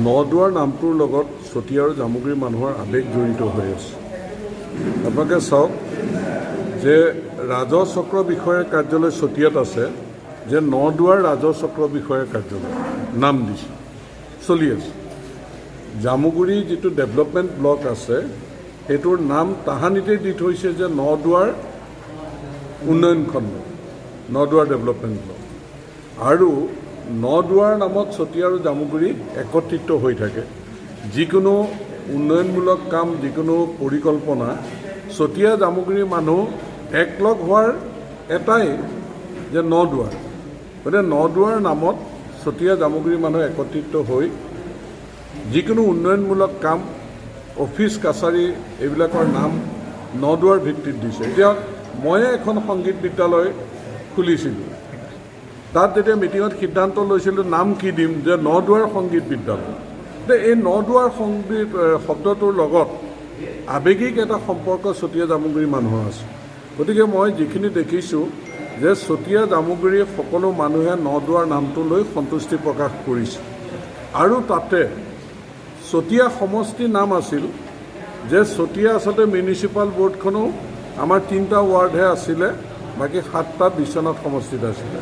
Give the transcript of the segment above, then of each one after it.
নদুৱাৰ নামটোৰ লগত চতিয়া আৰু জামুগুৰি মানুহৰ আৱেগ জড়িত হৈ আছে। আপোনালোকে চাওক যে ৰাজহ চক্ৰ বিষয়াৰ কাৰ্যালয় চতিয়াত আছে, যে নদুৱাৰ ৰাজহ চক্ৰ বিষয়াৰ কাৰ্যালয় নাম দিছে, চলি আছে। জামুগুৰি যিটো ডেভেলপমেণ্ট ব্লক আছে সেইটোৰ নাম তাহানিতে দি থৈছে যে নদুৱাৰ উন্নয়ন খণ্ড, নদুৱাৰ ডেভেলপমেণ্ট ব্লক। আৰু নদুৱাৰ নামত চতিয়া আৰু জামুগুৰি একত্ৰিত হৈ থাকে। যিকোনো উন্নয়নমূলক কাম, যিকোনো পৰিকল্পনা চতিয়া জামুগুৰিৰ মানুহ একলগ হোৱাৰ এটাই যে নদুৱাৰ, গতিকে নদুৱাৰ নামত চতিয়া জামুগুৰিৰ মানুহ একত্ৰিত হৈ যিকোনো উন্নয়নমূলক কাম, অফিচ কাছাৰী এইবিলাকৰ নাম নদুৱাৰ ভিত্তিত দিছে। এতিয়া ময়ে এখন সংগীত বিদ্যালয় খুলিছিলোঁ। তাত যেতিয়া মিটিঙত সিদ্ধান্ত লৈছিলোঁ নাম কি দিম, যে নদুৱাৰ সংগীত বিদ্যালয়। এই নদুৱাৰ সংগীত শব্দটোৰ লগত আৱেগিক এটা সম্পৰ্ক চতিয়া জামুগুৰিৰ মানুহৰ আছে। গতিকে মই যিখিনি দেখিছোঁ যে চতিয়া জামুগুৰিৰ সকলো মানুহে নদুৱাৰ নামটো লৈ সন্তুষ্টি প্ৰকাশ কৰিছে। আৰু তাতে চতিয়া সমষ্টি নাম আছিল, যে চতিয়া আচলতে মিউনিচিপাল বৰ্ডখনো আমাৰ 3টা ৱাৰ্ডহে আছিলে, বাকী 7টা বিশ্বনাথ সমষ্টিত আছিলে।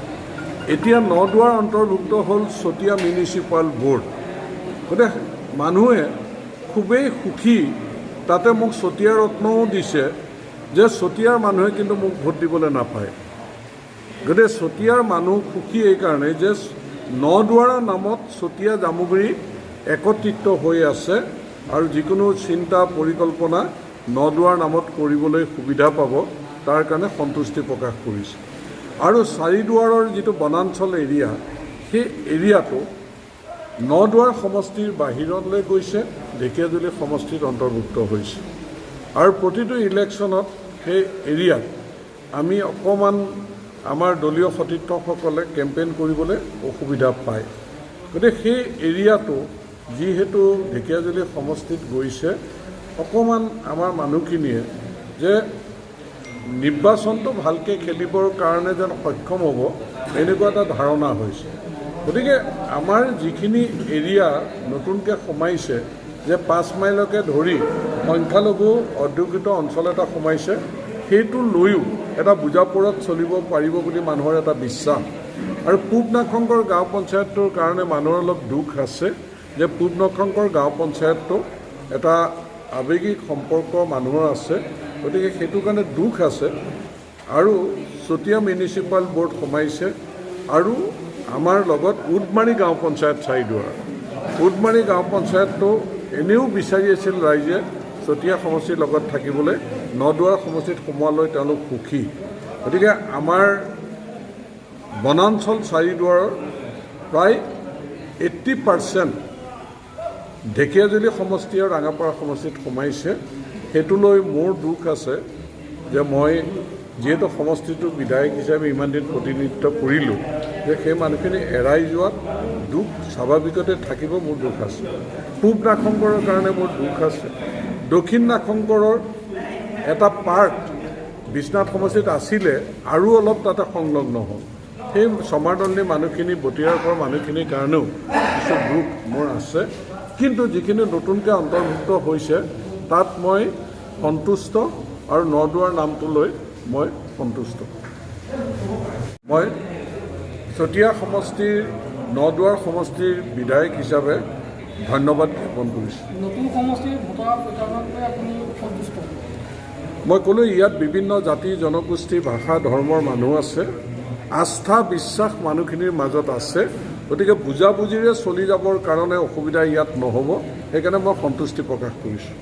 এতিয়া নদুৱাৰ অন্তৰ্ভুক্ত হ'ল চতিয়া মিউনিচিপাল বৰ্ড। গতিকে মানুহে খুবেই সুখী। তাতে মোক চতিয়া ৰত্নও দিছে, যে চতিয়াৰ মানুহে কিন্তু মোক ভোট দিবলৈ নাপায়। গতিকে চতিয়াৰ মানুহ সুখী এইকাৰণে যে নদুৱাৰৰ নামত চতিয়া জামুগুৰি একত্ৰিত হৈ আছে, আৰু যিকোনো চিন্তা পৰিকল্পনা নদুৱাৰ নামত কৰিবলৈ সুবিধা পাব, তাৰ কাৰণে সন্তুষ্টি প্ৰকাশ কৰিছে। আৰু চাৰিদুৱাৰৰ যিটো বনাঞ্চল এৰিয়া, সেই এৰিয়াটো নদুৱাৰ সমষ্টিৰ বাহিৰলৈ গৈছে, ঢেকীয়াজুলি সমষ্টিত অন্তৰ্ভুক্ত হৈছে। আৰু প্ৰতিটো ইলেকশ্যনত সেই এৰিয়াত আমি অকণমান আমাৰ দলীয় সতীৰ্থসকলে কেম্পেইন কৰিবলৈ অসুবিধা পায়। গতিকে সেই এৰিয়াটো যিহেতু ঢেকীয়াজুলি সমষ্টিত গৈছে, অকণমান আমাৰ মানুহখিনিয়ে যে নিৰ্বাচনটো ভালকৈ খেলিবৰ কাৰণে যেন সক্ষম হ'ব, এনেকুৱা এটা ধাৰণা হৈছে। গতিকে আমাৰ যিখিনি এৰিয়া নতুনকৈ সোমাইছে, যে 5 মাইলকে ধৰি সংখ্যালঘু অধ্যুষিত অঞ্চল এটা সোমাইছে, সেইটো লৈও এটা বুজাপৰত চলিব পাৰিব বুলি মানুহৰ এটা বিশ্বাস। আৰু পূব নাগশংকৰ গাঁও পঞ্চায়তটোৰ কাৰণে মানুহৰ অলপ দুখ আছে, যে পূব নাগশংকৰ গাঁও পঞ্চায়তটো এটা আৱেগিক সম্পৰ্ক মানুহৰ আছে, গতিকে সেইটো কাৰণে দুখ আছে। আৰু চতিয়া মিউনিচিপাল বৰ্ড সোমাইছে, আৰু আমাৰ লগত উদমাৰী গাঁও পঞ্চায়ত চাৰিদুৱাৰ। উদমাৰী গাঁও পঞ্চায়তটো এনেও বিচাৰি আছিল ৰাইজে চতিয়া সমষ্টিৰ লগত থাকিবলৈ, নদুৱাৰ সমষ্টিত সোমোৱালৈ তেওঁলোক সুখী। গতিকে আমাৰ বনাঞ্চল চাৰিদুৱাৰৰ প্ৰায় 80% ঢেকীয়াজুলি সমষ্টি আৰু ৰাঙাপাৰা সমষ্টিত সোমাইছে। সেইটো লৈ মোৰ দুখ আছে, যে মই যিহেতু সমষ্টিটোৰ বিধায়ক হিচাপে ইমান দিন প্ৰতিনিধিত্ব কৰিলোঁ, যে সেই মানুহখিনি এৰাই যোৱাত দুখ স্বাভাৱিকতে থাকিব, মোৰ দুখ আছে। পূব নাগশংকৰৰ কাৰণে মোৰ দুখ আছে। দক্ষিণ নাগশংকৰৰ এটা পাৰ্ট বিশ্বনাথ সমষ্টিত আছিলে, আৰু অলপ তাতে সংলগ্ন হ'ল। সেই সমাদৰণী মানুহখিনি, বটিয়াৰ পৰা মানুহখিনিৰ কাৰণেও কিছু দুখ মোৰ আছে। কিন্তু যিখিনি নতুনকৈ অন্তৰ্ভুক্ত হৈছে তাত মই সন্তুষ্ট, আৰু নদুৱাৰ নামটো লৈ মই সন্তুষ্ট। মই চতিয়া সমষ্টিৰ, নদুৱাৰ সমষ্টিৰ বিধায়ক হিচাপে ধন্যবাদ জ্ঞাপন কৰিছোঁ। মই ক'লোঁ, ইয়াত বিভিন্ন জাতি, জনগোষ্ঠী, ভাষা, ধৰ্মৰ মানুহ আছে। আস্থা, বিশ্বাস মানুহখিনিৰ মাজত আছে। গতিকে বুজাবুজিৰে চলি যাবৰ কাৰণে অসুবিধা ইয়াত নহ'ব, সেইকাৰণে মই সন্তুষ্টি প্ৰকাশ কৰিছোঁ।